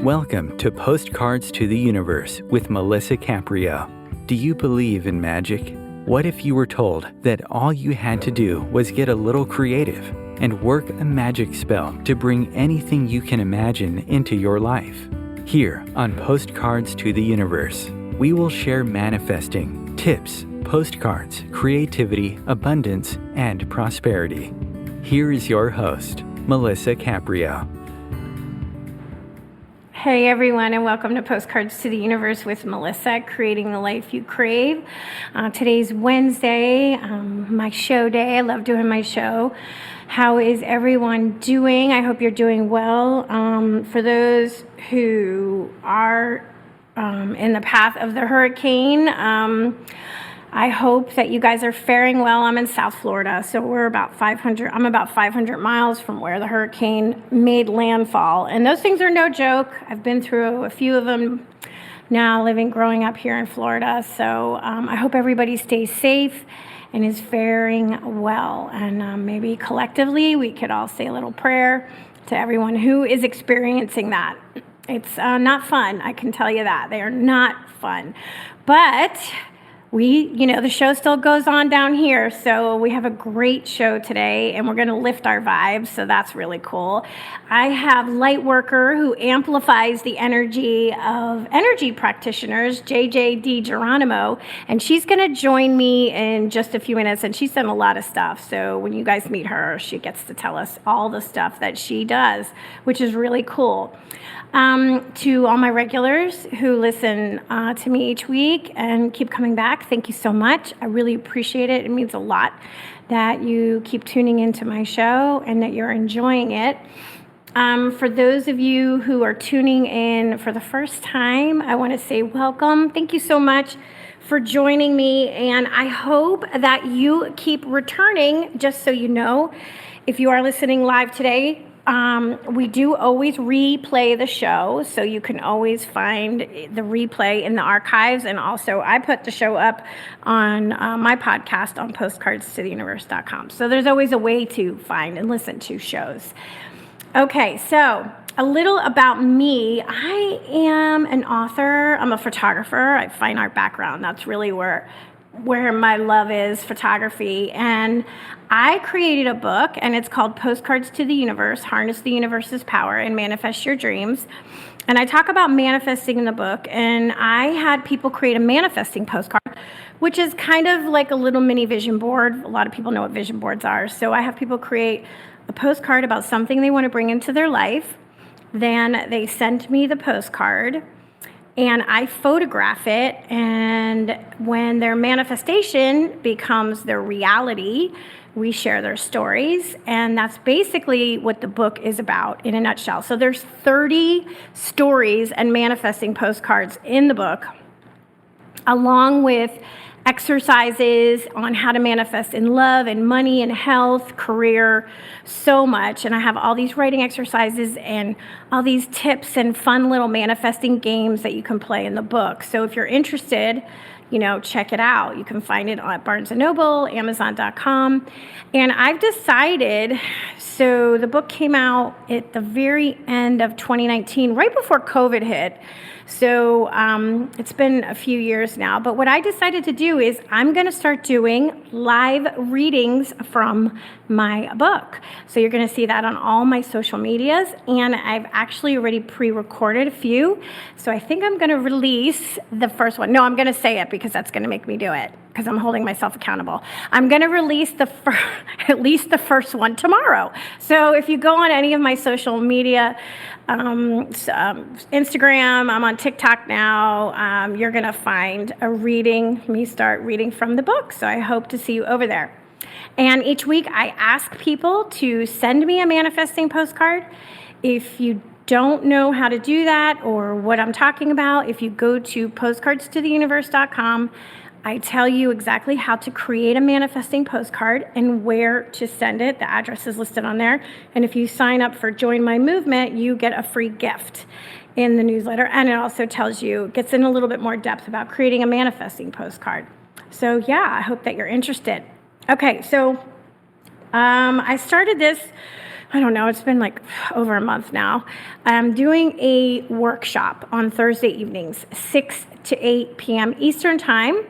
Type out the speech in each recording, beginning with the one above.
Welcome to Postcards to the Universe with Melisa Caprio. Do you believe in magic? What if you were told that all you had to do was get a little creative and work a magic spell to bring anything you can imagine into your life? Here on Postcards to the Universe, we will share manifesting, tips, postcards, creativity, abundance, and prosperity. Here is your host, Melisa Caprio. Hey everyone, and welcome to Postcards to the Universe with Melisa, creating the life you crave. Today's Wednesday, my show day. I love doing my show. How is everyone doing? I hope you're doing well. For those who are in the path of the hurricane, I hope that you guys are faring well. I'm in South Florida, so I'm about 500 miles from where the hurricane made landfall. And those things are no joke. I've been through a few of them now, growing up here in Florida. So I hope everybody stays safe and is faring well. And maybe collectively, we could all say a little prayer to everyone who is experiencing that. It's not fun, I can tell you that. They are not fun. But the show still goes on down here, so we have a great show today, and we're going to lift our vibes, so that's really cool. I have Lightworker, who amplifies the energy of energy practitioners, DiGeronimo, and she's going to join me in just a few minutes, and she's done a lot of stuff, so when you guys meet her, she gets to tell us all the stuff that she does, which is really cool. To all my regulars who listen to me each week and keep coming back, thank you so much. I really appreciate it. It means a lot that you keep tuning into my show and that you're enjoying it. For those of you who are tuning in for the first time, I want to say welcome. Thank you so much for joining me, and I hope that you keep returning. Just so you know, if you are listening live today, we do always replay the show, so you can always find the replay in the archives, and also I put the show up on my podcast on postcardstotheuniverse.com. So there's always a way to find and listen to shows. Okay, so a little about me. I am an author. I'm a photographer. I have fine art background. That's really where my love is, photography. And I created a book, and it's called Postcards to the Universe, Harness the Universe's Power and Manifest Your Dreams. And I talk about manifesting in the book, and I had people create a manifesting postcard, which is kind of like a little mini vision board. A lot of people know what vision boards are. So I have people create a postcard about something they want to bring into their life. Then they send me the postcard, and I photograph it, and when their manifestation becomes their reality, we share their stories, and that's basically what the book is about in a nutshell. So there's 30 stories and manifesting postcards in the book, along with exercises on how to manifest in love and money and health, career, so much. And I have all these writing exercises and all these tips and fun little manifesting games that you can play in the book. So if you're interested, check it out. You can find it at Barnes & Noble, Amazon.com. And I've decided, so the book came out at the very end of 2019, right before COVID hit. So it's been a few years now, but what I decided to do is I'm going to start doing live readings from my book. So you're going to see that on all my social medias, and I've actually already pre-recorded a few. So I think I'm going to release the first one. No, I'm going to say it because that's going to make me do it, because I'm holding myself accountable. I'm going to release at least the first one tomorrow. So if you go on any of my social media, Instagram, I'm on TikTok now, you're going to find me start reading from the book. So I hope to see you over there. And each week I ask people to send me a manifesting postcard. If you don't know how to do that or what I'm talking about, if you go to postcardstotheuniverse.com, I tell you exactly how to create a manifesting postcard and where to send it. The address is listed on there. And if you sign up for Join My Movement, you get a free gift in the newsletter. And it also gets in a little bit more depth about creating a manifesting postcard. So yeah, I hope that you're interested. Okay, so I started this I don't know, it's been like over a month now. I'm doing a workshop on Thursday evenings, 6 to 8 p.m. Eastern Time.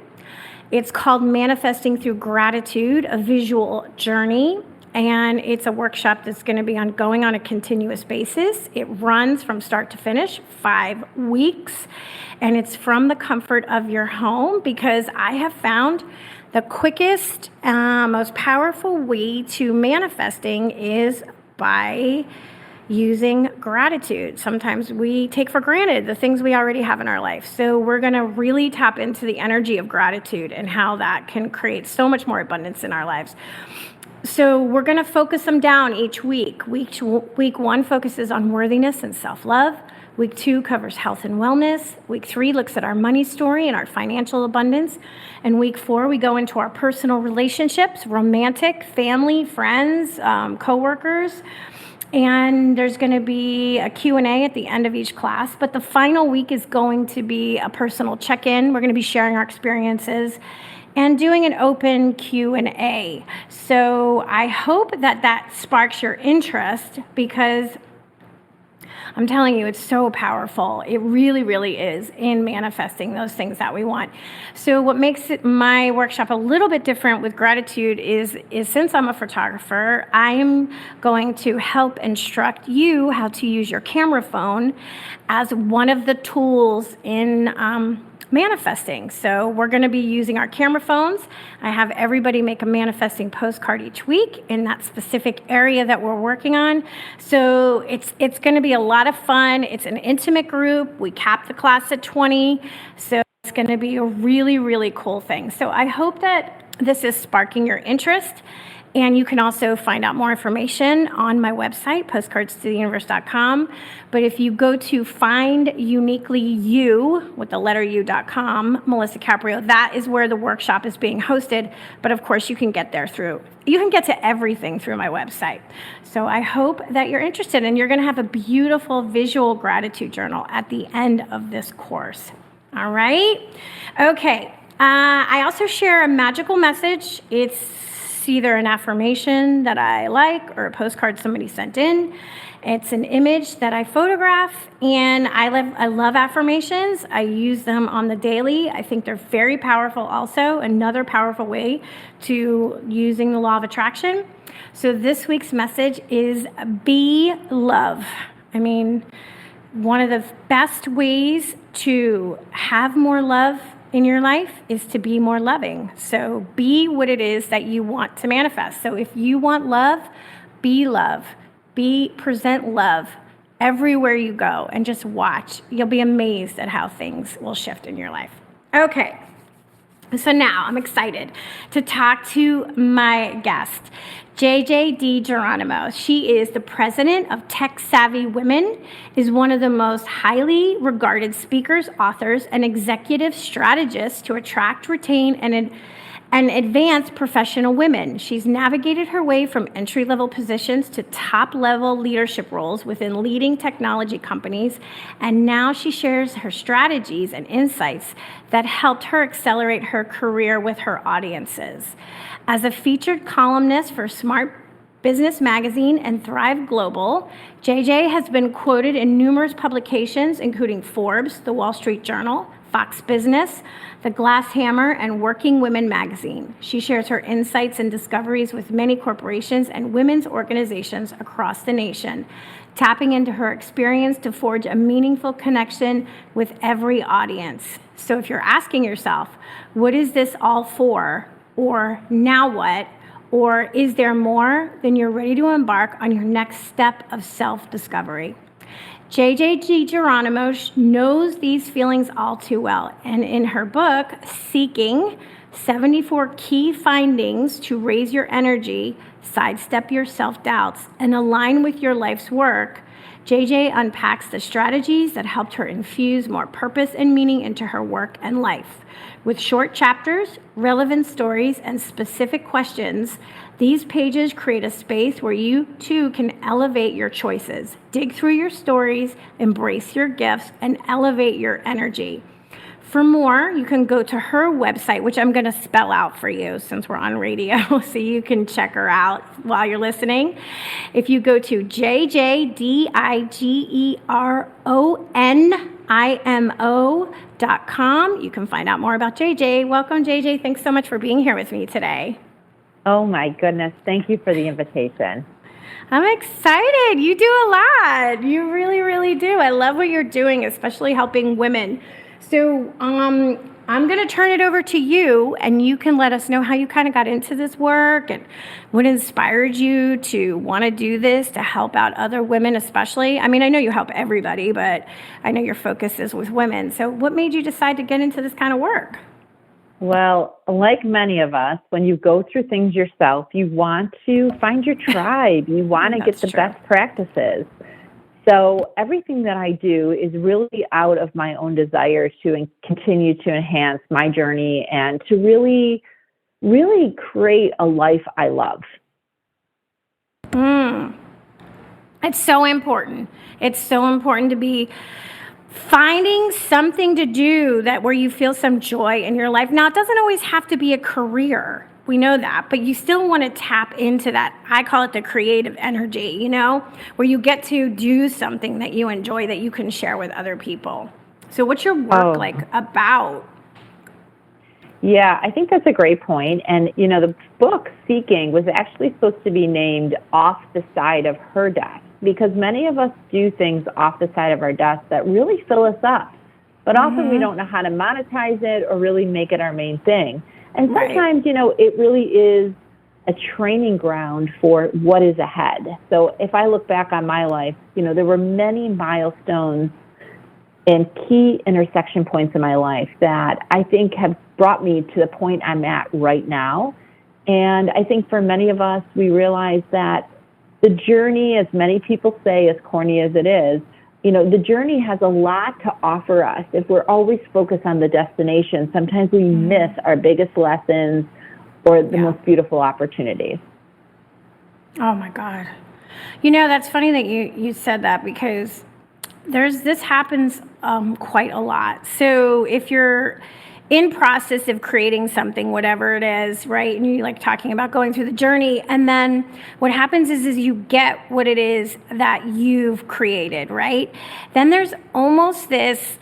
It's called Manifesting Through Gratitude, a Visual Journey. And it's a workshop that's going to be ongoing on a continuous basis. It runs from start to finish, 5 weeks. And it's from the comfort of your home, because I have found the quickest, most powerful way to manifesting is by using gratitude. Sometimes we take for granted the things we already have in our life. So we're going to really tap into the energy of gratitude and how that can create so much more abundance in our lives. So we're going to focus them down each week. Week 1 focuses on worthiness and self-love. Week 2 covers health and wellness. Week 3 looks at our money story and our financial abundance. And week 4, we go into our personal relationships, romantic, family, friends, coworkers. And there's going to be a Q&A at the end of each class. But the final week is going to be a personal check-in. We're going to be sharing our experiences and doing an open Q&A. So I hope that sparks your interest, because I'm telling you, it's so powerful. It really, really is in manifesting those things that we want. So what makes my workshop a little bit different with gratitude is since I'm a photographer, I'm going to help instruct you how to use your camera phone as one of the tools in manifesting. So we're going to be using our camera phones. I have everybody make a manifesting postcard each week in that specific area that we're working on. So it's going to be a lot of fun. It's an intimate group. We cap the class at 20. So it's going to be a really, really cool thing. So I hope that this is sparking your interest. And you can also find out more information on my website, postcardstotheuniverse.com. But if you go to finduniquelyyou, with the letter u.com, Melisa Caprio, that is where the workshop is being hosted. But of course, you can get to everything through my website. So I hope that you're interested, and you're going to have a beautiful visual gratitude journal at the end of this course. All right? Okay. I also share a magical message. It's either an affirmation that I like or a postcard somebody sent in. It's an image that I photograph, and I love affirmations. I use them on the daily. I think they're very powerful also. Another powerful way to using the law of attraction. So this week's message is be love. I mean, one of the best ways to have more love in your life is to be more loving. So be what it is that you want to manifest. So if you want love, be love. Present love everywhere you go, and just watch. You'll be amazed at how things will shift in your life. Okay. So now I'm excited to talk to my guest, DiGeronimo. She is the president of Tech Savvy Women, is one of the most highly regarded speakers, authors, and executive strategists to attract, retain, and advance professional women. She's navigated her way from entry-level positions to top-level leadership roles within leading technology companies, and now she shares her strategies and insights that helped her accelerate her career with her audiences. As a featured columnist for Smart Business Magazine and Thrive Global, JJ has been quoted in numerous publications, including Forbes, The Wall Street Journal, Fox Business, The Glass Hammer, and Working Women magazine. She shares her insights and discoveries with many corporations and women's organizations across the nation, tapping into her experience to forge a meaningful connection with every audience. So if you're asking yourself, what is this all for? Or now what? Or is there more? Then you're ready to embark on your next step of self-discovery. DiGeronimo knows these feelings all too well, and in her book, Seeking 74 Key Findings to Raise Your Energy, Sidestep Your Self-Doubts, and Align with Your Life's Work, JJ unpacks the strategies that helped her infuse more purpose and meaning into her work and life. With short chapters, relevant stories, and specific questions, these pages create a space where you too can elevate your choices, dig through your stories, embrace your gifts, and elevate your energy. For more, you can go to her website, which I'm going to spell out for you since we're on radio, so you can check her out while you're listening. If you go to jjdigeronimo.com, you can find out more about JJ. Welcome, JJ. Thanks so much for being here with me today. Oh, my goodness. Thank you for the invitation. I'm excited. You do a lot. You really, really do. I love what you're doing, especially helping women. So I'm going to turn it over to you, and you can let us know how you kind of got into this work and what inspired you to want to do this to help out other women, especially. I mean, I know you help everybody, but I know your focus is with women. So what made you decide to get into this kind of work? Well, like many of us, when you go through things yourself, you want to find your tribe. You want to get the best practices. So everything that I do is really out of my own desire to continue to enhance my journey and to really, really create a life I love. It's so important. It's so important to be finding something to do where you feel some joy in your life. Now, it doesn't always have to be a career. We know that, but you still want to tap into that. I call it the creative energy, where you get to do something that you enjoy that you can share with other people. So what's your work about? Yeah, I think that's a great point. And, the book Seeking was actually supposed to be named Off the Side of Her Desk, because many of us do things off the side of our desk that really fill us up. But often we don't know how to monetize it or really make it our main thing. And sometimes, it really is a training ground for what is ahead. So if I look back on my life, there were many milestones and key intersection points in my life that I think have brought me to the point I'm at right now. And I think for many of us, we realize that the journey, as many people say, as corny as it is, the journey has a lot to offer us. If we're always focused on the destination, sometimes we miss our biggest lessons or the most beautiful opportunities. Oh, my God. That's funny that you said that, because this happens quite a lot. So if you're in process of creating something, whatever it is, right? And you like talking about going through the journey, and then what happens is you get what it is that you've created, right? Then there's almost this,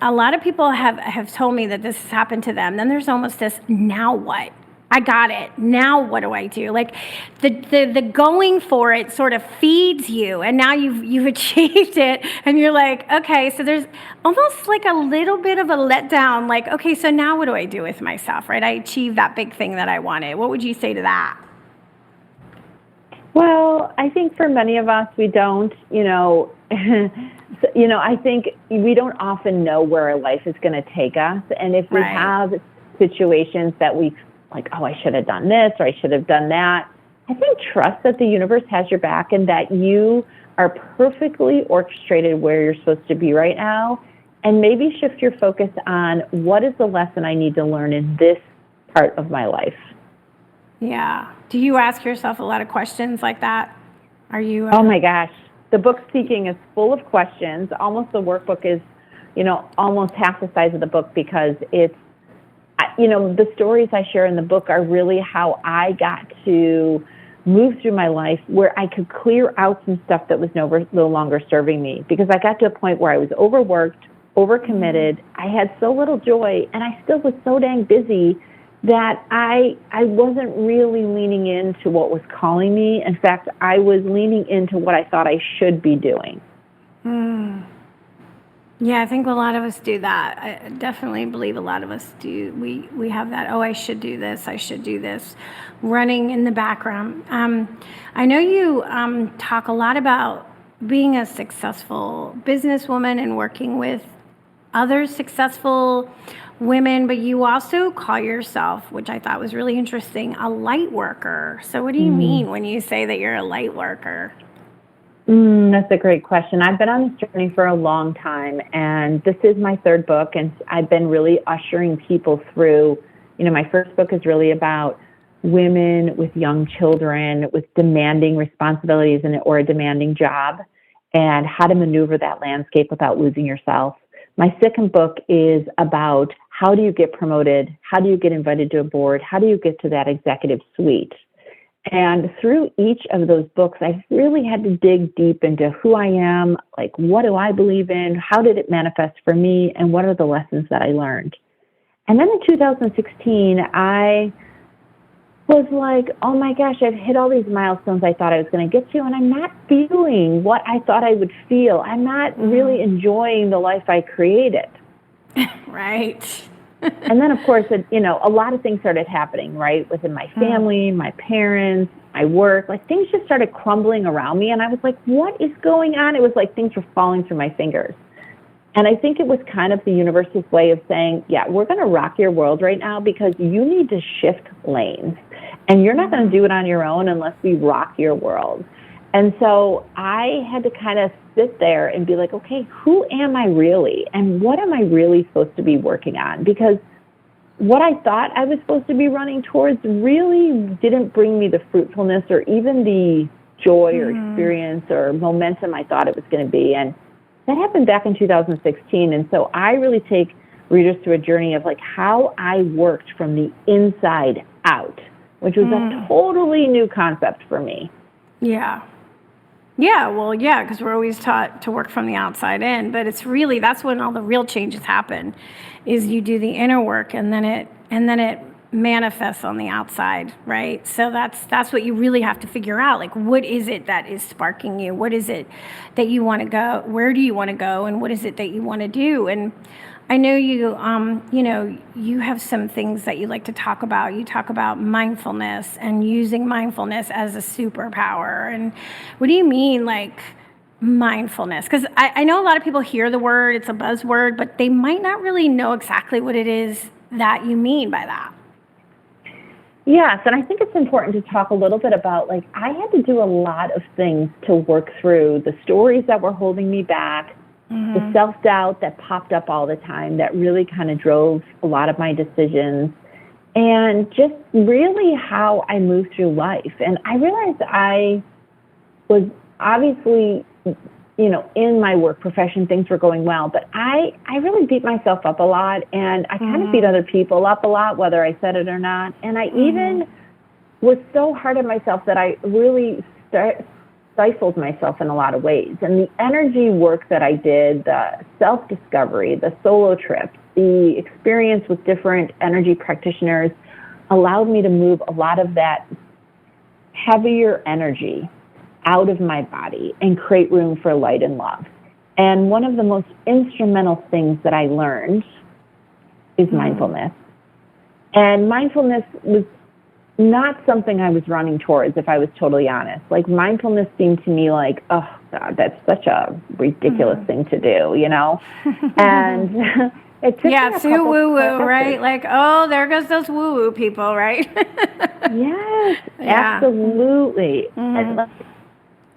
a lot of people have told me that this has happened to them. Then there's almost this, now what? I got it. Now what do I do? Like the going for it sort of feeds you, and now you've achieved it, and you're like, okay, so there's almost like a little bit of a letdown, like, okay, so now what do I do with myself, right? I achieved that big thing that I wanted. What would you say to that? Well, I think for many of us, we don't, I think we don't often know where our life is going to take us. And if we have situations that we like, oh, I should have done this or I should have done that, I think trust that the universe has your back and that you are perfectly orchestrated where you're supposed to be right now. And maybe shift your focus on what is the lesson I need to learn in this part of my life. Yeah. Do you ask yourself a lot of questions like that? Are you? Oh my gosh. The book Seeking is full of questions. Almost the workbook is, almost half the size of the book, because it's, the stories I share in the book are really how I got to move through my life where I could clear out some stuff that was no longer serving me, because I got to a point where I was overworked, overcommitted. I had so little joy, and I still was so dang busy that I wasn't really leaning into what was calling me. In fact, I was leaning into what I thought I should be doing. Yeah, I think a lot of us do that. I definitely believe a lot of us do. We have that, I should do this, running in the background. I know you talk a lot about being a successful businesswoman and working with other successful women, but you also call yourself, which I thought was really interesting, a light worker. So what do you mean when you say that you're a light worker? That's a great question. I've been on this journey for a long time, and this is my third book, and I've been really ushering people through. My first book is really about women with young children with demanding responsibilities or a demanding job, and how to maneuver that landscape without losing yourself. My second book is about how do you get promoted? How do you get invited to a board? How do you get to that executive suite? And through each of those books, I really had to dig deep into who I am, like what do I believe in? How did it manifest for me? And what are the lessons that I learned? And then in 2016, I was like, oh my gosh, I've hit all these milestones I thought I was going to get to, and I'm not feeling what I thought I would feel. I'm not really enjoying the life I created. Right. And then, of course, a lot of things started happening, right, within my family, my parents, my work. Like, things just started crumbling around me, and I was like, what is going on? It was like things were falling through my fingers. And I think it was kind of the universe's way of saying, yeah, we're going to rock your world right now because you need to shift lanes. And you're not going to do it on your own unless we rock your world. And so I had to kind of sit there and be like, okay, who am I really? And what am I really supposed to be working on? Because what I thought I was supposed to be running towards really didn't bring me the fruitfulness or even the joy or experience or momentum I thought it was going to be. And that happened back in 2016. And so I really take readers through a journey of like how I worked from the inside out, which was a totally new concept for me. Yeah. Yeah, well, yeah, because we're always taught to work from the outside in, but it's really, that's when all the real changes happen, is you do the inner work and then it manifests on the outside, right? So that's what you really have to figure out. Like, what is it that is sparking you? What is it that you want to go? Where do you want to go? And what is it that you want to do? And I know you, you have some things that you like to talk about. You talk about mindfulness and using mindfulness as a superpower. And what do you mean, like, mindfulness? Because I know a lot of people hear the word, it's a buzzword, but they might not really know exactly what it is that you mean by that. Yes, and I think it's important to talk a little bit about, like, I had to do a lot of things to work through the stories that were holding me back, the self-doubt that popped up all the time that really kind of drove a lot of my decisions, and just really how I moved through life. And I realized I was obviously, in my work profession, things were going well, but I really beat myself up a lot, and I kind of beat other people up a lot, whether I said it or not. And I even was so hard on myself that I really stifled myself in a lot of ways. And the energy work that I did, the self-discovery, the solo trips, the experience with different energy practitioners allowed me to move a lot of that heavier energy out of my body and create room for light and love. And one of the most instrumental things that I learned is mindfulness. And mindfulness was not something I was running towards, if I was totally honest. Like, mindfulness seemed to me like, oh, God, that's such a ridiculous thing to do, And it took me a too couple woo-woo, right? Like, oh, there goes those woo-woo people, right? Yes, absolutely. And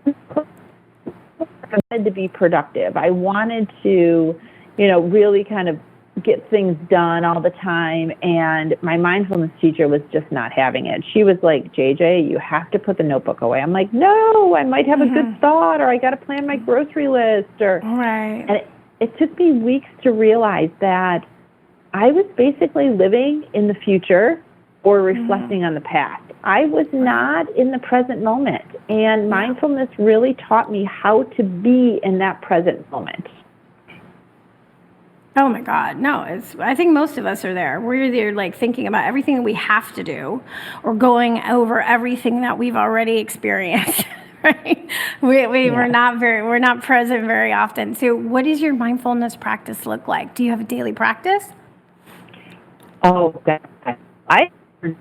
I wanted to be productive. I wanted to, really kind of get things done all the time, and my mindfulness teacher was just not having it. She was like, JJ, you have to put the notebook away. I'm like, no, I might have a good thought, or I got to plan my grocery list, right. And it took me weeks to realize that I was basically living in the future or reflecting on the past. I was not in the present moment, and mindfulness really taught me how to be in that present moment. Oh my God, no, I think most of us are there. We're either like thinking about everything that we have to do or going over everything that we've already experienced, right? We're not present very often. So what does your mindfulness practice look like? Do you have a daily practice? Oh, God. I've learned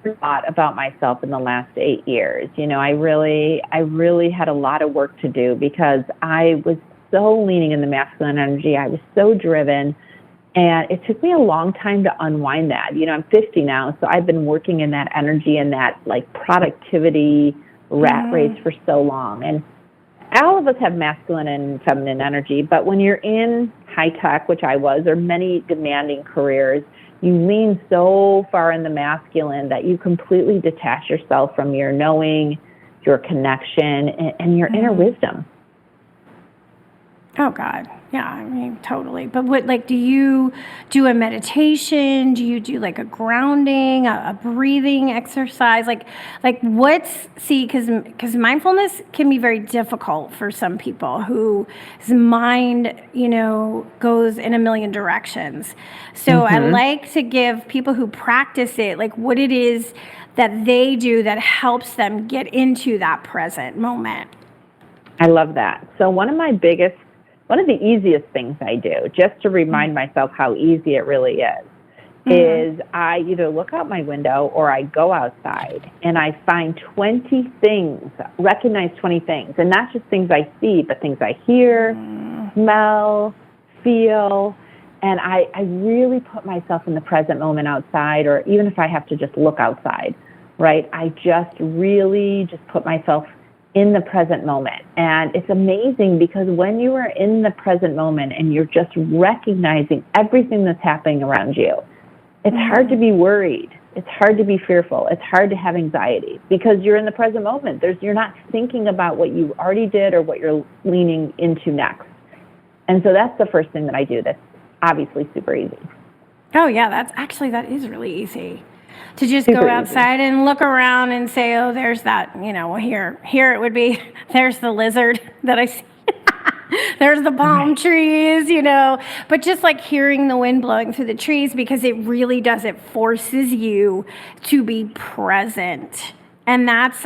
a lot about myself in the last 8 years. I really had a lot of work to do because I was so leaning in the masculine energy. I was so driven, and it took me a long time to unwind that. I'm 50 now, so I've been working in that energy and that like productivity rat race for so long. And all of us have masculine and feminine energy, but when you're in high tech, which I was, or many demanding careers, you lean so far in the masculine that you completely detach yourself from your knowing, your connection, and your inner wisdom. Oh, God. Yeah, I mean, totally. But what, like, do you do a meditation? Do you do like a grounding, a breathing exercise? Because mindfulness can be very difficult for some people whose mind, goes in a million directions. So I like to give people who practice it, like, what it is that they do that helps them get into that present moment. I love that. So one of the easiest things I do, just to remind myself how easy it really is I either look out my window or I go outside and I find 20 things, recognize 20 things, and not just things I see, but things I hear, smell, feel, and I really put myself in the present moment outside, or even if I have to just look outside, right? I just really just put myself in the present moment. And it's amazing because when you are in the present moment and you're just recognizing everything that's happening around you, it's hard to be worried. It's hard to be fearful. It's hard to have anxiety because you're in the present moment. You're not thinking about what you already did or what you're leaning into next. And so that's the first thing that I do that's obviously super easy. Oh, yeah, that is really easy. To just go outside and look around and say, oh, there's that, here it would be, there's the lizard that I see. There's the palm trees, but just like hearing the wind blowing through the trees, because it really does, it forces you to be present. And that's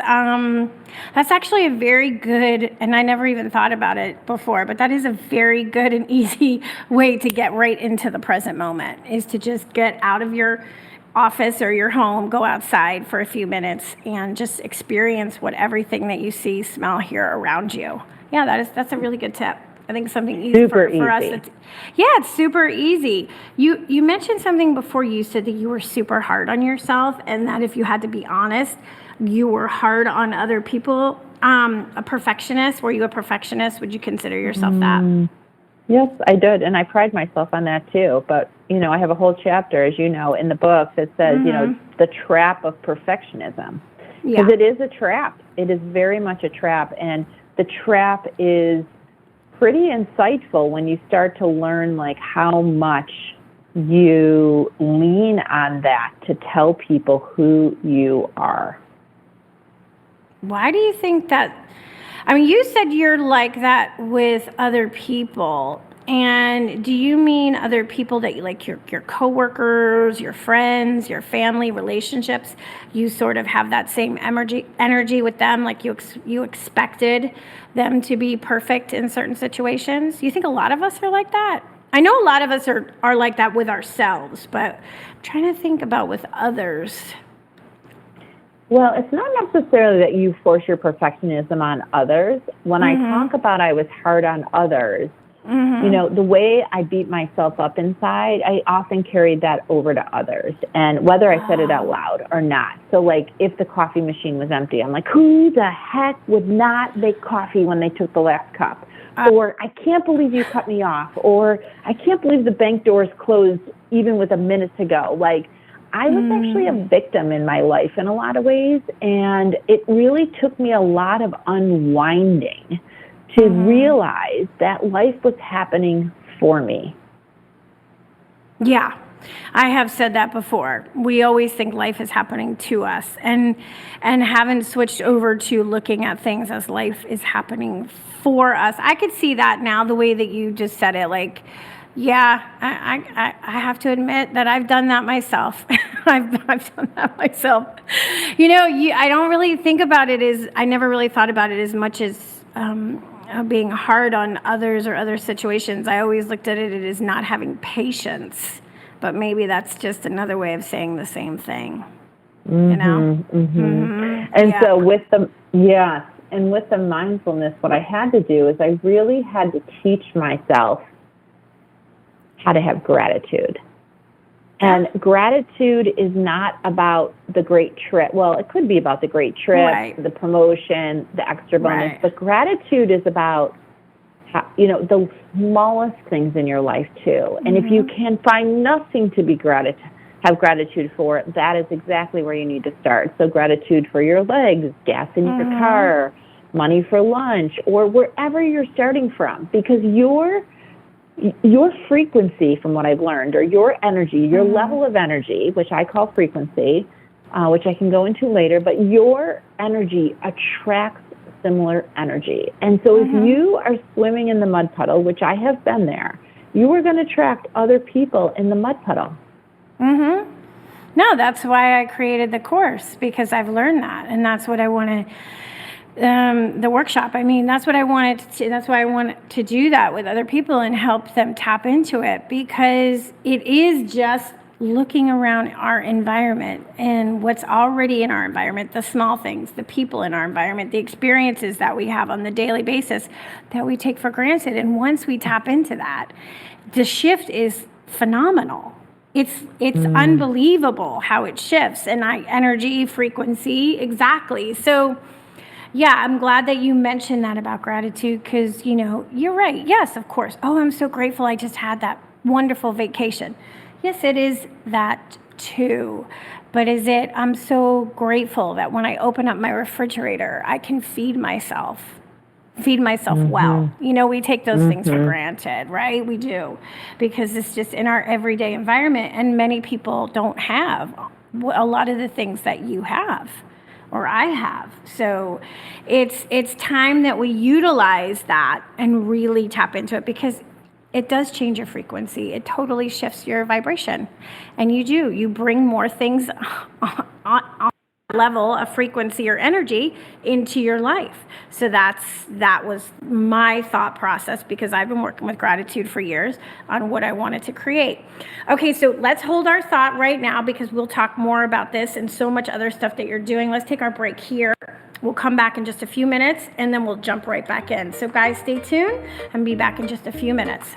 actually a very good, and I never even thought about it before, but that is a very good and easy way to get right into the present moment, is to just get out of your office or your home, go outside for a few minutes and just experience what everything that you see, smell, hear around you. Yeah, that's a really good tip. I think something easy for us. It's super easy. You mentioned something before. You said that you were super hard on yourself, and that if you had to be honest, you were hard on other people. A perfectionist. Were you a perfectionist? Would you consider yourself that? Yes, I did, and I pride myself on that too. But, I have a whole chapter, as you know, in the book that says, the trap of perfectionism. Because it is a trap. It is very much a trap, and the trap is pretty insightful when you start to learn, like, how much you lean on that to tell people who you are. Why do you think that? I mean, you said you're like that with other people. And do you mean other people that you like, your coworkers, your friends, your family, relationships? You sort of have that same energy with them, like you expected them to be perfect in certain situations? You think a lot of us are like that? I know a lot of us are like that with ourselves, but I'm trying to think about with others. Well, it's not necessarily that you force your perfectionism on others. When I talk about I was hard on others, the way I beat myself up inside, I often carried that over to others, and whether I said it out loud or not. So, like, if the coffee machine was empty, I'm like, who the heck would not make coffee when they took the last cup? Or, I can't believe you cut me off. Or, I can't believe the bank doors closed even with a minute to go. Like, I was actually a victim in my life in a lot of ways, and it really took me a lot of unwinding to realize that life was happening for me. Yeah, I have said that before. We always think life is happening to us, and haven't switched over to looking at things as life is happening for us. I could see that now, the way that you just said it, like, yeah, I have to admit that I've done that myself. I've done that myself. I don't really think about it I never really thought about it as much as being hard on others or other situations. I always looked at it as not having patience, but maybe that's just another way of saying the same thing. And so with the mindfulness, what I had to do is I really had to teach myself how to have gratitude. And gratitude is not about the great trip. Well, it could be about the great trip, the promotion, the extra bonus, but gratitude is about, the smallest things in your life too. And if you can find nothing to be have gratitude for, that is exactly where you need to start. So gratitude for your legs, gas in your car, money for lunch, or wherever you're starting from, because your your frequency, from what I've learned, or your energy, your level of energy, which I call frequency, which I can go into later, but your energy attracts similar energy. And so if you are swimming in the mud puddle, which I have been there, you are going to attract other people in the mud puddle. No, that's why I created the course, because I've learned that, and that's what I want to, the workshop. I mean, that's what I wanted to, that's why I want to do that with other people and help them tap into it, because it is just looking around our environment and what's already in our environment, the small things, the people in our environment, the experiences that we have on the daily basis that we take for granted. And once we tap into that, the shift is phenomenal. It's unbelievable how it shifts, and energy, frequency, exactly. So yeah, I'm glad that you mentioned that about gratitude, because, you're right. Yes, of course. Oh, I'm so grateful I just had that wonderful vacation. Yes, it is that too. But is it, I'm so grateful that when I open up my refrigerator, I can feed myself well. We take those things for granted, right? We do, because it's just in our everyday environment, and many people don't have a lot of the things that you have or I have. So it's time that we utilize that and really tap into it, because it does change your frequency. It totally shifts your vibration. And you bring more things on level of frequency or energy into your life. So that was my thought process, because I've been working with gratitude for years on what I wanted to create. Okay, so let's hold our thought right now, because we'll talk more about this and so much other stuff that you're doing. Let's take our break here. We'll come back in just a few minutes, and then we'll jump right back in. So guys, stay tuned and be back in just a few minutes.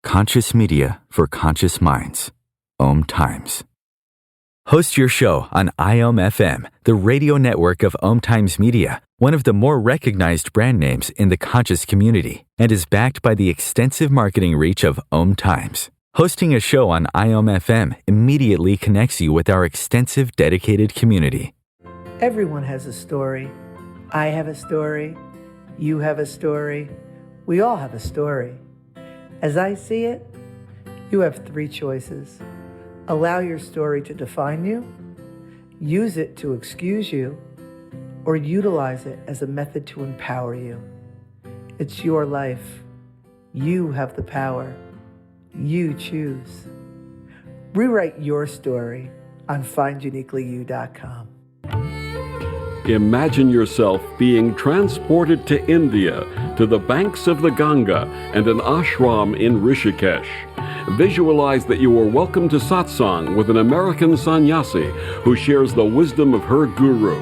Conscious media for conscious minds. OMTimes. Host your show on IOM-FM, the radio network of OMTimes Media, one of the more recognized brand names in the conscious community, and is backed by the extensive marketing reach of OMTimes. Hosting a show on IOM-FM immediately connects you with our extensive dedicated community. Everyone has a story. I have a story. You have a story. We all have a story. As I see it, you have three choices. Allow your story to define you, use it to excuse you, or utilize it as a method to empower you. It's your life. You have the power. You choose. Rewrite your story on finduniquelyyou.com. Imagine yourself being transported to India, to the banks of the Ganga and an ashram in Rishikesh. Visualize that you are welcome to satsang with an American sannyasi who shares the wisdom of her guru.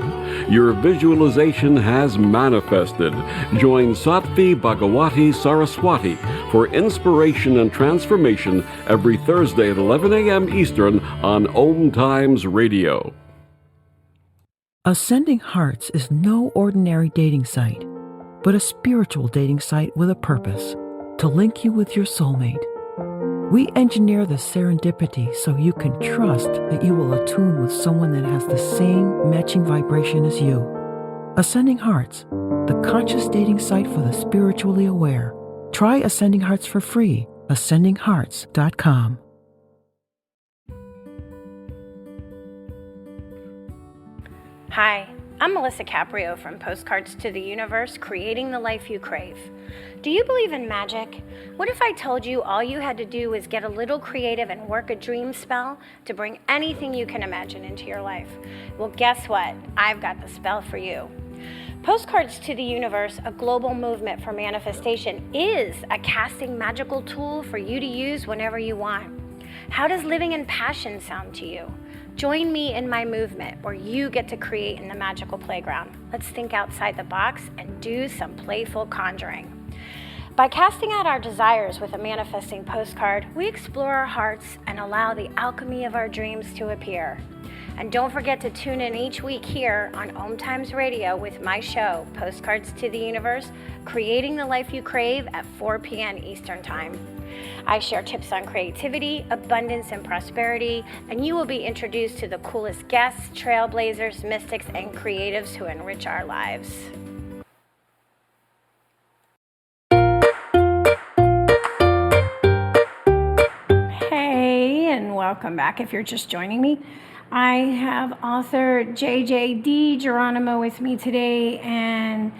Your visualization has manifested. Join Sattvi Bhagawati Saraswati for inspiration and transformation every Thursday at 11 a.m. Eastern on OMTimes Radio. Ascending Hearts is no ordinary dating site, but a spiritual dating site with a purpose, to link you with your soulmate. We engineer the serendipity so you can trust that you will attune with someone that has the same matching vibration as you. Ascending Hearts, the conscious dating site for the spiritually aware. Try Ascending Hearts for free. ascendinghearts.com. Hi, I'm Melisa Caprio from Postcards to the Universe, creating the life you crave. Do you believe in magic? What if I told you all you had to do was get a little creative and work a dream spell to bring anything you can imagine into your life? Well, guess what? I've got the spell for you. Postcards to the Universe, a global movement for manifestation, is a casting magical tool for you to use whenever you want. How does living in passion sound to you? Join me in my movement where you get to create in the magical playground. Let's think outside the box and do some playful conjuring. By casting out our desires with a manifesting postcard, we explore our hearts and allow the alchemy of our dreams to appear. And don't forget to tune in each week here on OMTimes Radio with my show, Postcards to the Universe, Creating the Life You Crave at 4 p.m. Eastern Time. I share tips on creativity, abundance, and prosperity, and you will be introduced to the coolest guests, trailblazers, mystics, and creatives who enrich our lives. Hey, and welcome back if you're just joining me. I have author DiGeronimo with me today, and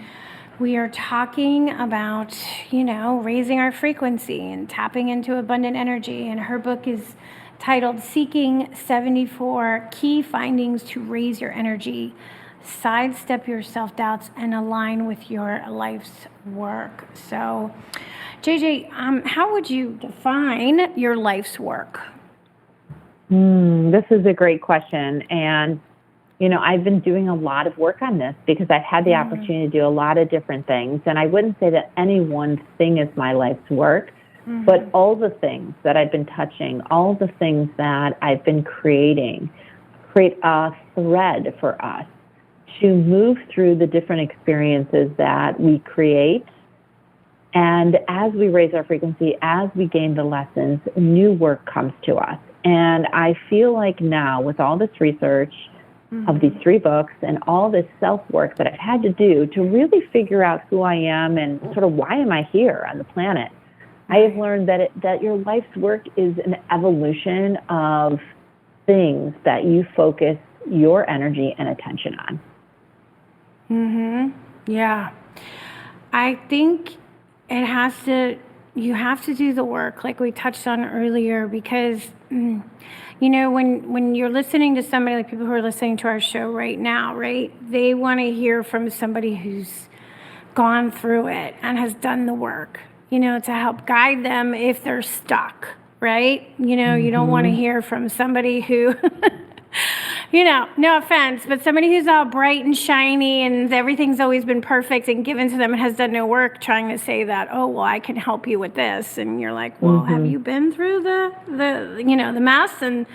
we are talking about, raising our frequency and tapping into abundant energy. And her book is titled Seeking 74 Key Findings to Raise Your Energy, Sidestep Your Self-Doubts, and Align with Your Life's Work. So, how would you define your life's work? This is a great question. And, I've been doing a lot of work on this because I've had the opportunity to do a lot of different things. And I wouldn't say that any one thing is my life's work, but all the things that I've been touching, all the things that I've been create a thread for us to move through the different experiences that we create. And as we raise our frequency, as we gain the lessons, new work comes to us. And I feel like now, with all this research of these 3 books and all this self-work that I've had to do to really figure out who I am and sort of why am I here on the planet, I have learned that your life's work is an evolution of things that you focus your energy and attention on. Yeah. I think you have to do the work like we touched on earlier, because when you're listening to somebody, like people who are listening to our show right now, right, they want to hear from somebody who's gone through it and has done the work, to help guide them if they're stuck, right? You don't want to hear from somebody who no offense, but somebody who's all bright and shiny and everything's always been perfect and given to them and has done no work, trying to say that, oh, well, I can help you with this. And you're like, well, have you been through the mess? And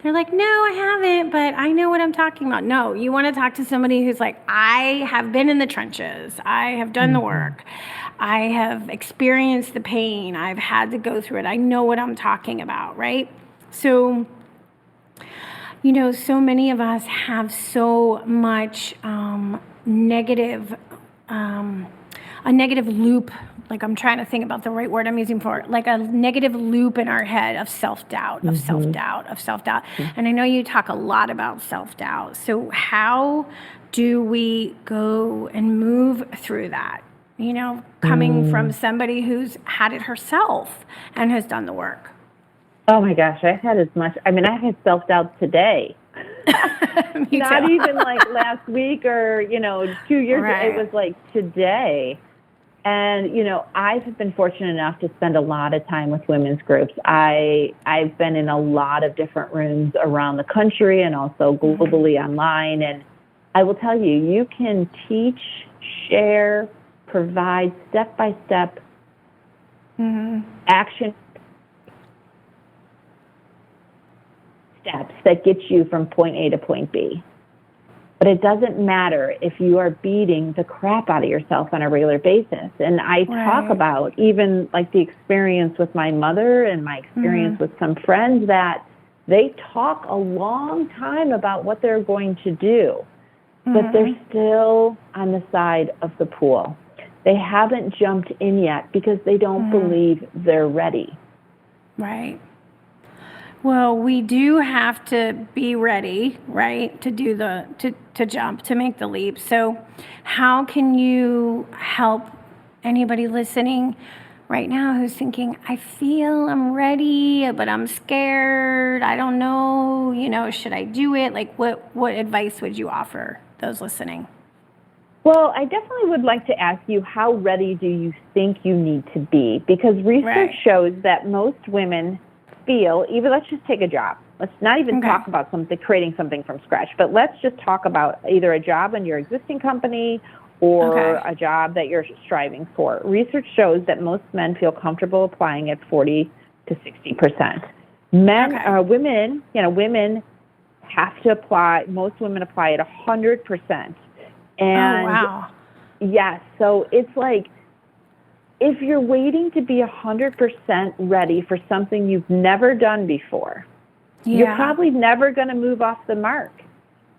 they're like, no, I haven't, but I know what I'm talking about. No, you want to talk to somebody who's like, I have been in the trenches. I have done the work. I have experienced the pain. I've had to go through it. I know what I'm talking about, right? So, so many of us have so much negative, a negative loop, like I'm trying to think about the right word I'm using for it, like a negative loop in our head of self-doubt, of self-doubt, of self-doubt. And I know you talk a lot about self-doubt. So how do we go and move through that? Coming from somebody who's had it herself and has done the work. Oh my gosh, I've had I've had self-doubt today. Not even like last week or, 2 years ago. It was like today. And, I've been fortunate enough to spend a lot of time with women's groups. I've been in a lot of different rooms around the country and also globally online. And I will tell you, you can teach, share, provide step-by-step action steps that get you from point A to point B. But it doesn't matter if you are beating the crap out of yourself on a regular basis. And I talk about even like the experience with my mother and my experience with some friends that they talk a long time about what they're going to do, but they're still on the side of the pool. They haven't jumped in yet because they don't believe they're ready. Right. Well, we do have to be ready, right, to do to jump, to make the leap. So how can you help anybody listening right now who's thinking, I feel I'm ready, but I'm scared. I don't know, should I do it? Like what advice would you offer those listening? Well, I definitely would like to ask you, how ready do you think you need to be? Because research shows that most women feel, even let's just take a job. Let's not even talk about creating something from scratch, but let's just talk about either a job in your existing company or a job that you're striving for. Research shows that most men feel comfortable applying at 40 to 60%. Women have to apply. Most women apply at 100%. And wow. yes, so it's like, if you're waiting to be 100% ready for something you've never done before, you're probably never going to move off the mark.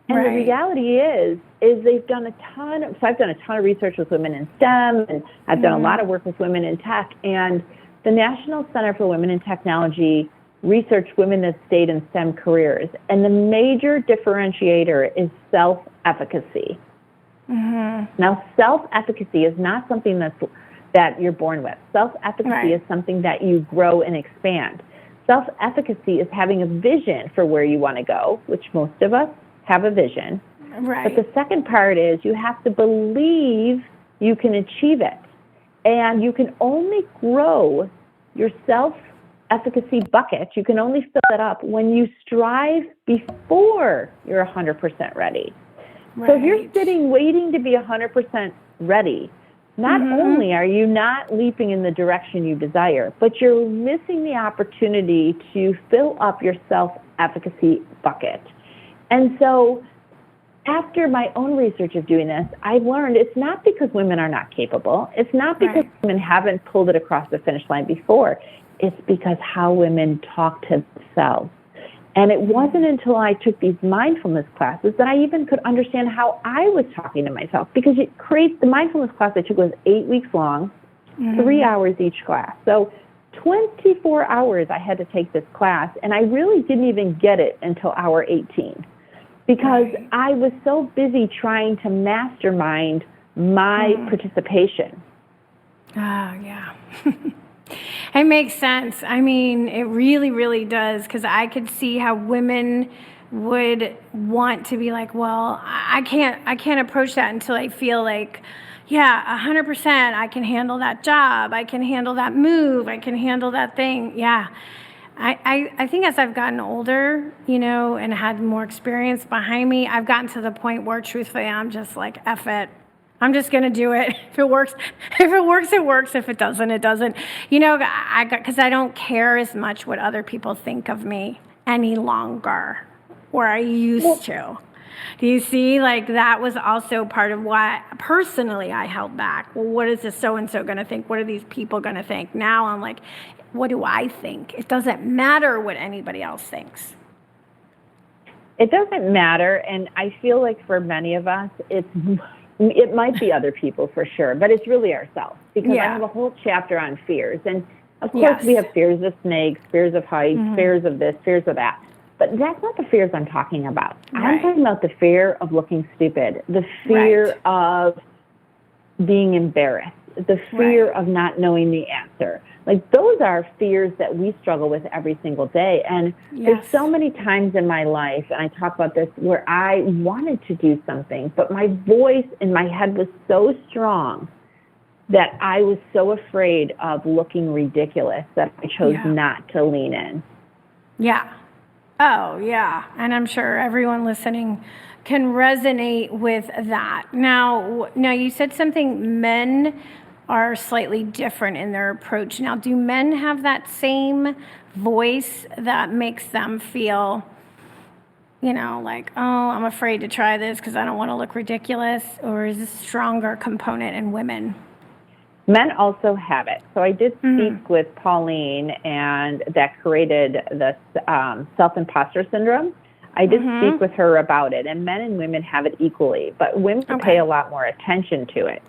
And the reality is they've done so I've done a ton of research with women in STEM, and I've done a lot of work with women in tech. And the National Center for Women in Technology researched women that stayed in STEM careers. And the major differentiator is self-efficacy. Now, self-efficacy is not something that you're born with. Self-efficacy is something that you grow and expand. Self-efficacy is having a vision for where you want to go, which most of us have a vision. But the second part is you have to believe you can achieve it. And you can only grow your self-efficacy bucket, you can only fill it up when you strive before you're 100% ready. So if you're sitting waiting to be 100% ready, not only are you not leaping in the direction you desire, but you're missing the opportunity to fill up your self-efficacy bucket. And so after my own research of doing this, I've learned it's not because women are not capable. It's not because women haven't pulled it across the finish line before. It's because how women talk to themselves. And it wasn't until I took these mindfulness classes that I even could understand how I was talking to myself. Because the mindfulness class I took was 8 weeks long, 3 hours each class. So 24 hours I had to take this class, and I really didn't even get it until hour 18. Because I was so busy trying to mastermind my participation. Yeah. It makes sense. I mean, it really, really does, because I could see how women would want to be like, well, I can't approach that until I feel like, 100% I can handle that job, I can handle that move, I can handle that thing. Yeah. I think as I've gotten older, and had more experience behind me, I've gotten to the point where truthfully I'm just like, F it. I'm just going to do it. If it works, it works. If it doesn't, it doesn't. Because I don't care as much what other people think of me any longer, where I used to. Do you see? Like, that was also part of why, personally, I held back. Well, what is this so-and-so going to think? What are these people going to think? Now I'm like, what do I think? It doesn't matter what anybody else thinks. It doesn't matter. And I feel like for many of us, it might be other people for sure, but it's really ourselves, because I have a whole chapter on fears. And of course we have fears of snakes, fears of heights, fears of this, fears of that. But that's not the fears I'm talking about. I'm talking about the fear of looking stupid, the fear of being embarrassed, the fear of not knowing the answer. Like, those are fears that we struggle with every single day. And there's so many times in my life, and I talk about this, where I wanted to do something, but my voice in my head was so strong that I was so afraid of looking ridiculous that I chose not to lean in. Yeah. Oh, yeah. And I'm sure everyone listening can resonate with that. Now you said something, men are slightly different in their approach. Now, do men have that same voice that makes them feel, like, oh, I'm afraid to try this because I don't want to look ridiculous? Or is this a stronger component in women? Men also have it. So I did speak with Pauline, and that created the self-imposter syndrome. I did speak with her about it, and men and women have it equally, but women pay a lot more attention to it.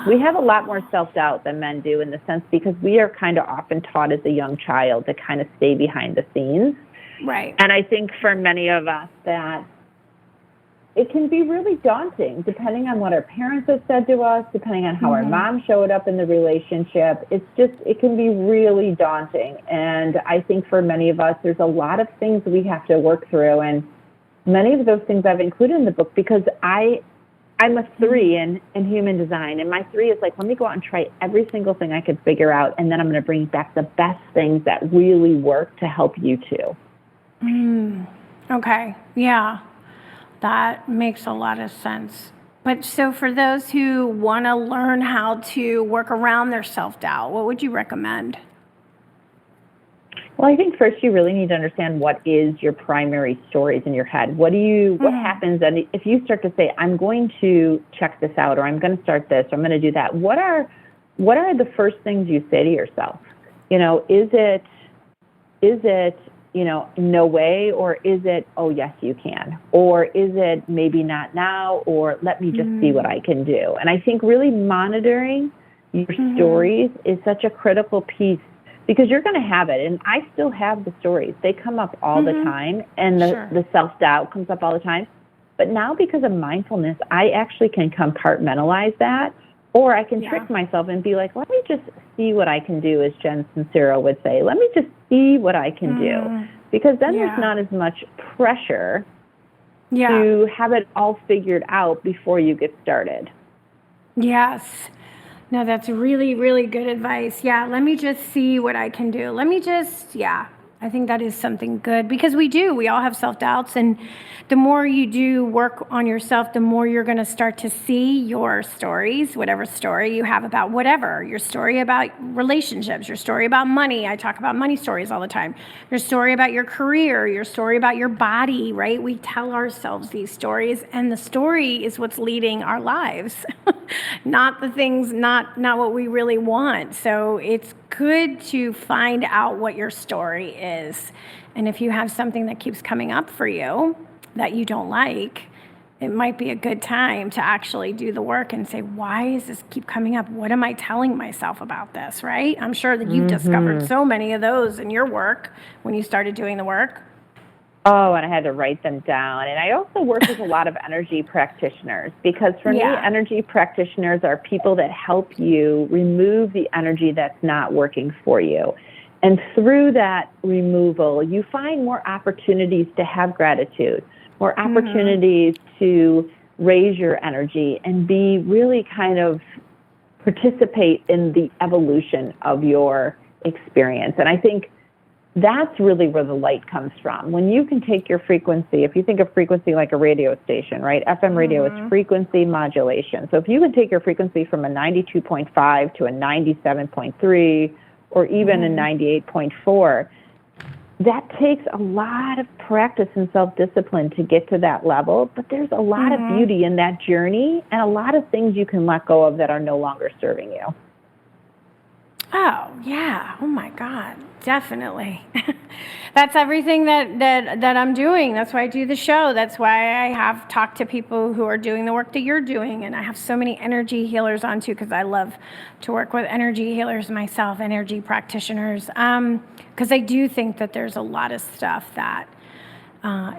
We have a lot more self-doubt than men do, in the sense because we are kind of often taught as a young child to kind of stay behind the scenes. Right. And I think for many of us that it can be really daunting, depending on what our parents have said to us, depending on how our mom showed up in the relationship. It can be really daunting. And I think for many of us, there's a lot of things we have to work through. And many of those things I've included in the book, because I'm a 3 in human design, and my 3 is like, let me go out and try every single thing I could figure out, and then I'm going to bring back the best things that really work to help you too. Okay, yeah, that makes a lot of sense. But so for those who want to learn how to work around their self-doubt, what would you recommend? Well, I think first you really need to understand what is your primary stories in your head. What happens, and if you start to say, I'm going to check this out, or I'm going to start this, or I'm going to do that, what are the first things you say to yourself? Is it, no way, or is it, oh, yes, you can? Or is it maybe not now, or let me just see what I can do? And I think really monitoring your stories is such a critical piece, because you're going to have it. And I still have the stories. They come up all the time, and the self-doubt comes up all the time. But now, because of mindfulness, I actually can compartmentalize that, or I can trick myself and be like, let me just see what I can do, as Jen Sincero would say. Let me just see what I can do. Because then there's not as much pressure to have it all figured out before you get started. Yes. No, that's really, really good advice. Yeah, let me just see what I can do. I think that is something good, because we all have self-doubts, and the more you do work on yourself, the more you're going to start to see your stories, whatever story you have about whatever, your story about relationships, your story about money. I talk about money stories all the time. Your story about your career, your story about your body, right? We tell ourselves these stories, and the story is what's leading our lives, not the things, not what we really want. So it's good to find out what your story is. And if you have something that keeps coming up for you that you don't like, it might be a good time to actually do the work and say, why does this keep coming up? What am I telling myself about this, right? I'm sure that you've discovered so many of those in your work when you started doing the work. Oh, and I had to write them down. And I also work with a lot of energy practitioners, because for me, energy practitioners are people that help you remove the energy that's not working for you. And through that removal, you find more opportunities to have gratitude, more opportunities to raise your energy and be really kind of participate in the evolution of your experience. And I think that's really where the light comes from. When you can take your frequency, if you think of frequency like a radio station, right? FM radio is frequency modulation. So if you can take your frequency from a 92.5 to a 97.3 or even a 98.4, that takes a lot of practice and self-discipline to get to that level. But there's a lot of beauty in that journey, and a lot of things you can let go of that are no longer serving you. Oh, yeah. Oh, my God. Definitely. That's everything that I'm doing. That's why I do the show. That's why I have talked to people who are doing the work that you're doing. And I have so many energy healers on, too, because I love to work with energy healers myself, energy practitioners, because I do think that there's a lot of stuff that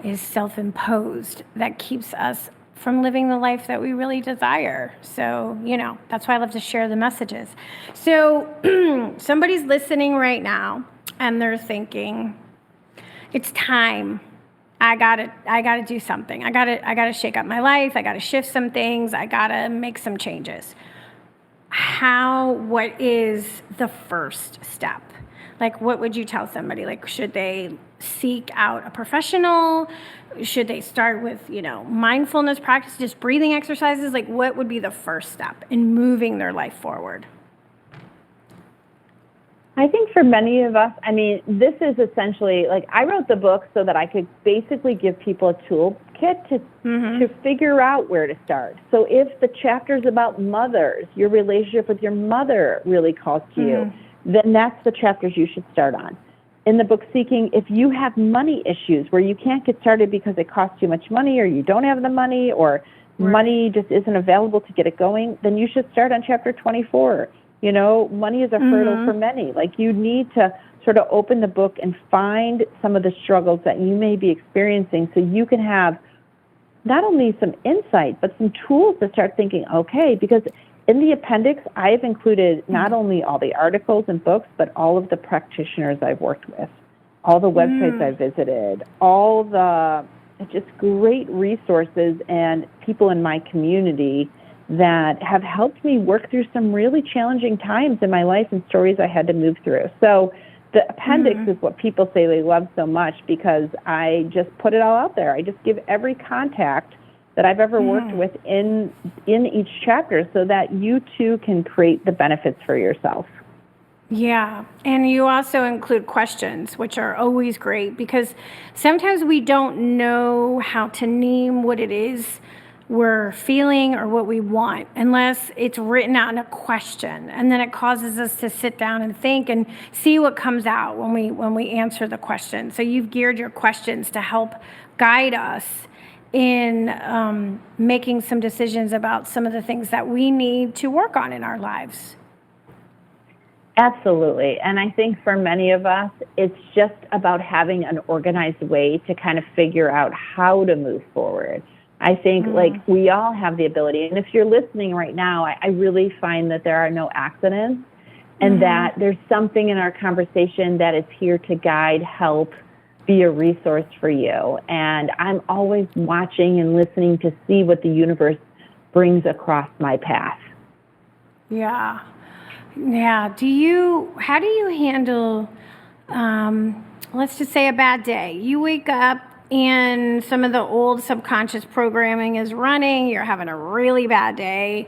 is self-imposed that keeps us from living the life that we really desire. So, that's why I love to share the messages. So somebody's listening right now and they're thinking, it's time. I gotta do something. I gotta shake up my life. I gotta shift some things. I gotta make some changes. What is the first step? Like, what would you tell somebody? Like, should they seek out a professional? Should they start with, mindfulness practice, just breathing exercises? Like, what would be the first step in moving their life forward? I think for many of us, this is essentially, like, I wrote the book so that I could basically give people a toolkit to figure out where to start. So if the chapter's about mothers, your relationship with your mother really calls to you, then that's the chapters you should start on. In the book Seeking, if you have money issues where you can't get started because it costs too much money, or you don't have the money, or money just isn't available to get it going, then you should start on chapter 24. Money is a hurdle for many. Like, you need to sort of open the book and find some of the struggles that you may be experiencing, so you can have not only some insight, but some tools to start thinking, okay, because in the appendix, I've included not only all the articles and books, but all of the practitioners I've worked with, all the websites I've visited, all the just great resources and people in my community that have helped me work through some really challenging times in my life and stories I had to move through. So the appendix is what people say they love so much, because I just put it all out there. I just give every contact that I've ever worked with in each chapter, so that you too can create the benefits for yourself. Yeah, and you also include questions, which are always great because sometimes we don't know how to name what it is we're feeling or what we want unless it's written out in a question, and then it causes us to sit down and think and see what comes out when we answer the question. So you've geared your questions to help guide us in making some decisions about some of the things that we need to work on in our lives. Absolutely. And I think for many of us, it's just about having an organized way to kind of figure out how to move forward. I think like we all have the ability. And if you're listening right now, I really find that there are no accidents and that there's something in our conversation that is here to guide, help, be a resource for you. And I'm always watching and listening to see what the universe brings across my path. Yeah. Yeah. How do you handle, let's just say a bad day? You wake up and some of the old subconscious programming is running. You're having a really bad day.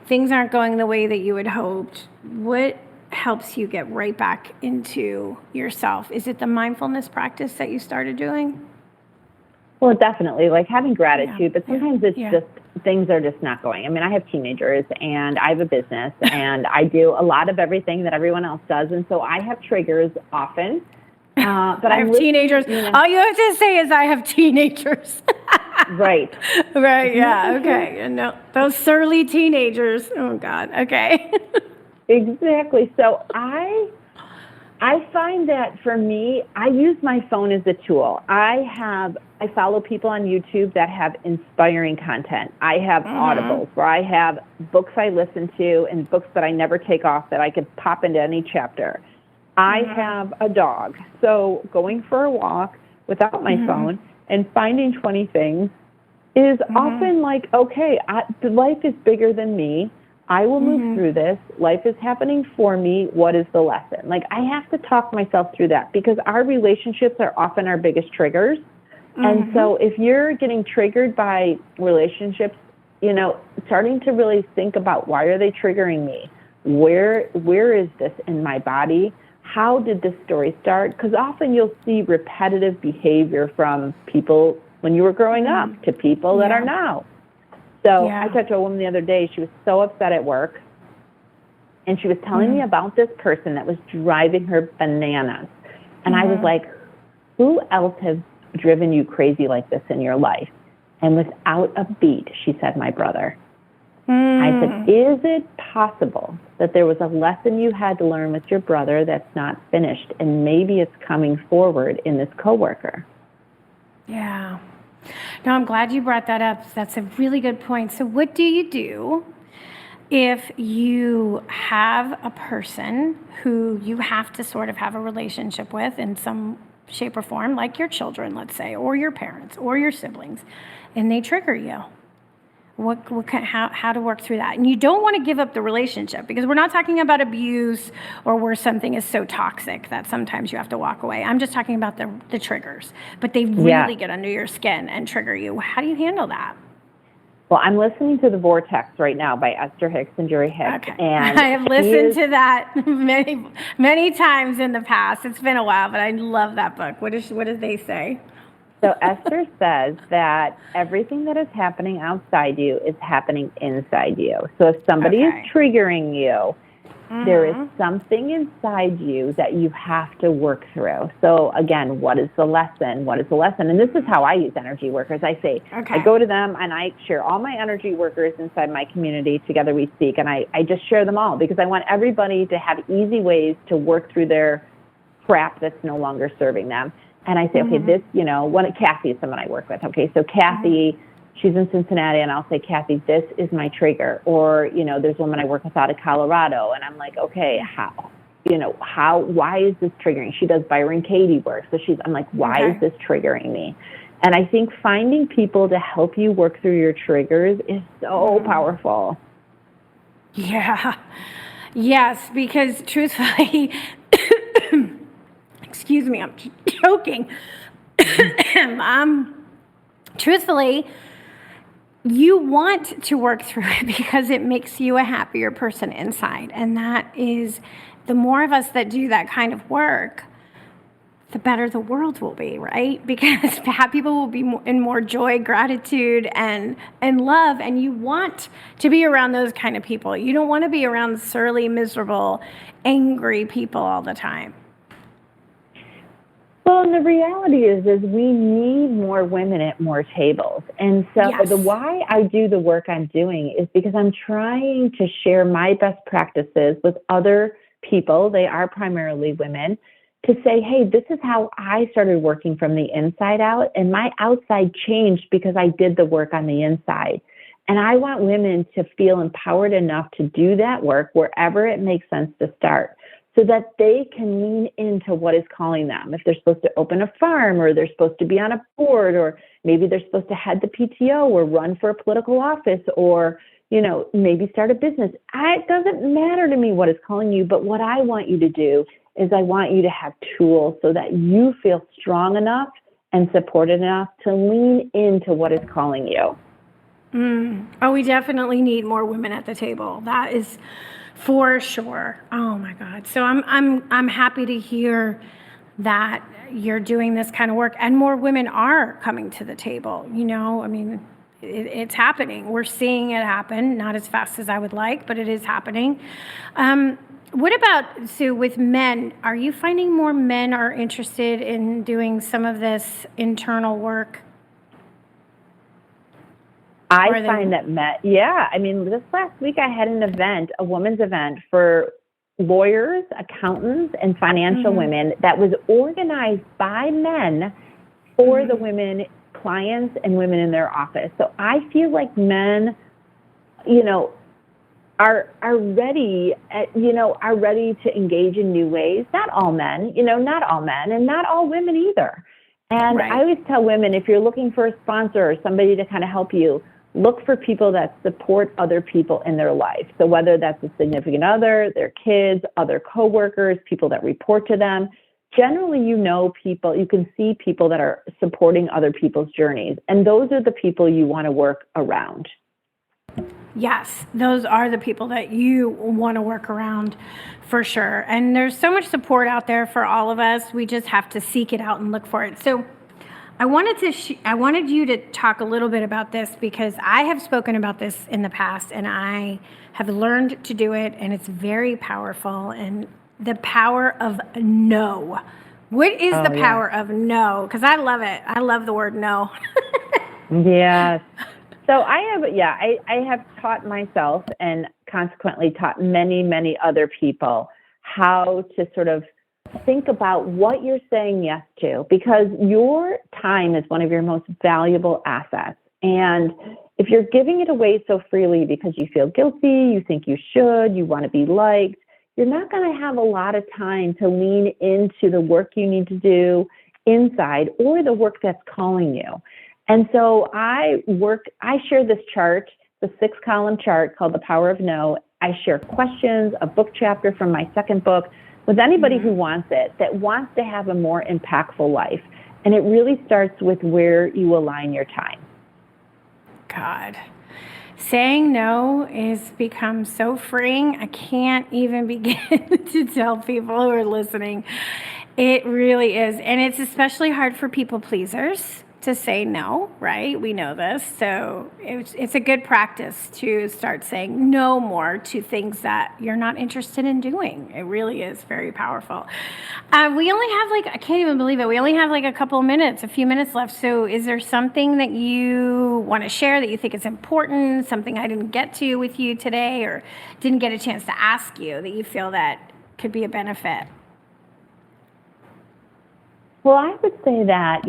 Things aren't going the way that you had hoped. What helps you get right back into yourself? Is it the mindfulness practice that you started doing? Well, definitely, like having gratitude, but sometimes it's just things are just not going. I mean, I have teenagers and I have a business and I do a lot of everything that everyone else does. And so I have triggers often. But I have teenagers. All you have to say is I have teenagers. Right. Right, yeah, okay. And no, those surly teenagers. Oh, God, okay. Exactly. So I find that for me, I use my phone as a tool. I follow people on YouTube that have inspiring content. I have audibles where I have books I listen to and books that I never take off that I could pop into any chapter. I have a dog. So going for a walk without my phone and finding 20 things is often like, okay, life is bigger than me. I will move through this. Life is happening for me. What is the lesson? Like, I have to talk myself through that because our relationships are often our biggest triggers. And so if you're getting triggered by relationships, starting to really think about why are they triggering me? Where is this in my body? How did this story start? Because often you'll see repetitive behavior from people when you were growing up to people that are now. So I talked to a woman the other day. She was so upset at work. And she was telling me about this person that was driving her bananas. And I was like, who else has driven you crazy like this in your life? And without a beat, she said, my brother. I said, is it possible that there was a lesson you had to learn with your brother that's not finished, and maybe it's coming forward in this coworker? Yeah. No, I'm glad you brought that up. That's a really good point. So what do you do if you have a person who you have to sort of have a relationship with in some shape or form, like your children, let's say, or your parents or your siblings, and they trigger you? How to work through that? And you don't want to give up the relationship because we're not talking about abuse or where something is so toxic that sometimes you have to walk away. I'm just talking about the triggers, but they really get under your skin and trigger you. How do you handle that? Well, I'm listening to The Vortex right now by Esther Hicks and Jerry Hicks. Okay. And I have listened to that many times in the past. It's been a while, but I love that book. What did they say? So Esther says that everything that is happening outside you is happening inside you. So if somebody is triggering you, there is something inside you that you have to work through. So again, what is the lesson? What is the lesson? And this is how I use energy workers. I say, I go to them and I share all my energy workers inside my community. Together we speak. And I just share them all because I want everybody to have easy ways to work through their crap that's no longer serving them. And I say, okay, this, Kathy is someone I work with. Okay, so Kathy, she's in Cincinnati, and I'll say, Kathy, this is my trigger. Or, there's a woman I work with out of Colorado, and I'm like, okay, why is this triggering? She does Byron Katie work. So I'm like, why is this triggering me? And I think finding people to help you work through your triggers is so powerful. Yeah. Yes, because truthfully, excuse me, I'm choking. Truthfully, you want to work through it because it makes you a happier person inside. And that is, the more of us that do that kind of work, the better the world will be, right? Because happy people will be in more joy, gratitude, and love. And you want to be around those kind of people. You don't want to be around surly, miserable, angry people all the time. Well, and the reality is we need more women at more tables. And so Yes. the why I do the work I'm doing is because I'm trying to share my best practices with other people. They are primarily women, to say, hey, this is how I started working from the inside out, and my outside changed because I did the work on the inside. And I want women to feel empowered enough to do that work wherever it makes sense to start, so that they can lean into what is calling them. If they're supposed to open a farm, or they're supposed to be on a board, or maybe they're supposed to head the PTO or run for a political office, or, maybe start a business. It doesn't matter to me what is calling you, but what I want you to do is I want you to have tools so that you feel strong enough and supported enough to lean into what is calling you. Oh, we definitely need more women at the table. That is for sure. Oh my God. So I'm happy to hear that you're doing this kind of work, and more women are coming to the table. It's happening. We're seeing it happen, not as fast as I would like, but it is happening. What about, Sue, with men? Are you finding more men are interested in doing some of this internal work? I find that this last week I had an event, a women's event for lawyers, accountants, and financial women that was organized by men for the women clients and women in their office. So I feel like men, are ready to engage in new ways. Not all men, and not all women either. And Right. I always tell women, if you're looking for a sponsor or somebody to kind of help you, look for people that support other people in their life. So whether that's a significant other, their kids, other coworkers, people that report to them, generally, people, you can see people that are supporting other people's journeys. And those are the people you want to work around. Yes, those are the people that you want to work around for sure. And there's so much support out there for all of us. We just have to seek it out and look for it. So I wanted you to talk a little bit about this, because I have spoken about this in the past, and I have learned to do it, and it's very powerful. And the power of no. What is the power of no? Because I love it. I love the word no. Yes. So I have taught myself, and consequently taught many, many other people, how to sort of think about what you're saying yes to, because your time is one of your most valuable assets. And if you're giving it away so freely because you feel guilty, you think you should, you want to be liked, you're not going to have a lot of time to lean into the work you need to do inside, or the work that's calling you. And so I share this chart, the 6-column chart called The Power of No. I share questions, a book chapter from my second book, with anybody who wants it, that wants to have a more impactful life. And it really starts with where you align your time. God. Saying no has become so freeing. I can't even begin to tell people who are listening. It really is. And it's especially hard for people pleasers to say no, right? We know this. So it's a good practice to start saying no more to things that you're not interested in doing. It really is very powerful. We only have I can't even believe it. We only have a few minutes left. So is there something that you want to share that you think is important, something I didn't get to with you today, or didn't get a chance to ask you, that you feel that could be a benefit? Well, I would say that,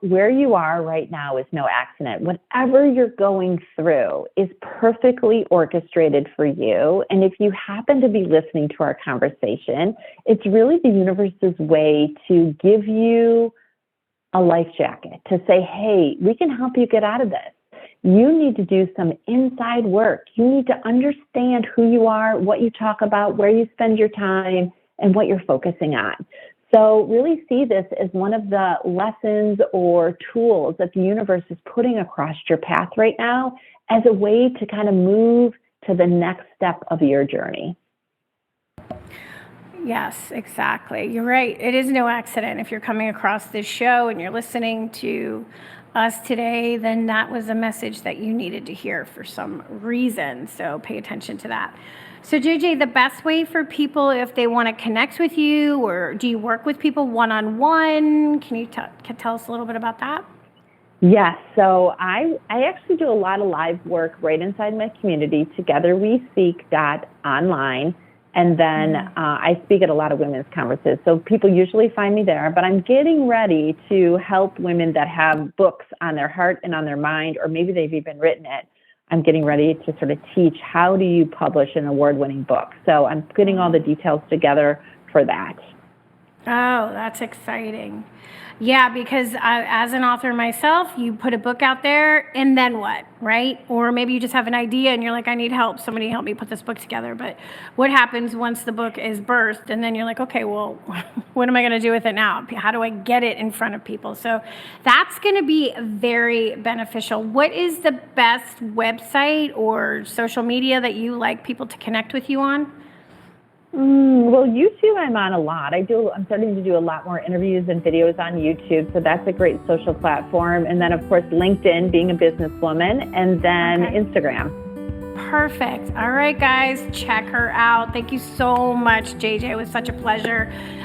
where you are right now is no accident. Whatever you're going through is perfectly orchestrated for you. And if you happen to be listening to our conversation, it's really the universe's way to give you a life jacket, to say, hey, we can help you get out of this. You need to do some inside work. You need to understand who you are, what you talk about, where you spend your time, and what you're focusing on. So really see this as one of the lessons or tools that the universe is putting across your path right now as a way to kind of move to the next step of your journey. Yes, exactly. You're right. It is no accident. If you're coming across this show and you're listening to us today, then that was a message that you needed to hear for some reason. So pay attention to that. So JJ, the best way for people if they want to connect with you, or do you work with people one-on-one? Can you tell us a little bit about that? Yes, so I actually do a lot of live work right inside my community. Together We Speak online. And then I speak at a lot of women's conferences. So people usually find me there, but I'm getting ready to help women that have books on their heart and on their mind, or maybe they've even written it. I'm getting ready to sort of teach how do you publish an award-winning book. So I'm putting all the details together for that. Oh, that's exciting. Yeah, because as an author myself, you put a book out there and then what, right? Or maybe you just have an idea and you're like, I need help. Somebody help me put this book together. But what happens once the book is birthed and then you're like, okay, well, what am I going to do with it now? How do I get it in front of people? So that's going to be very beneficial. What is the best website or social media that you like people to connect with you on? Well, YouTube I'm on a lot. I'm starting to do a lot more interviews and videos on YouTube, so that's a great social platform. And then, of course, LinkedIn, being a businesswoman, and then Instagram. Perfect. All right, guys, check her out. Thank you so much, JJ. It was such a pleasure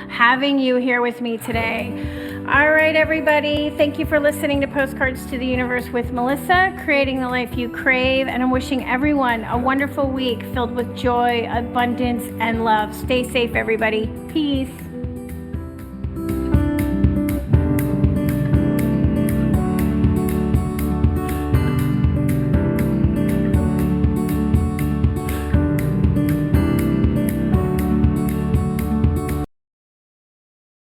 having you here with me today. All right, everybody. Thank you for listening to Postcards to the Universe with Melisa, creating the life you crave. And I'm wishing everyone a wonderful week filled with joy, abundance, and love. Stay safe, everybody. Peace.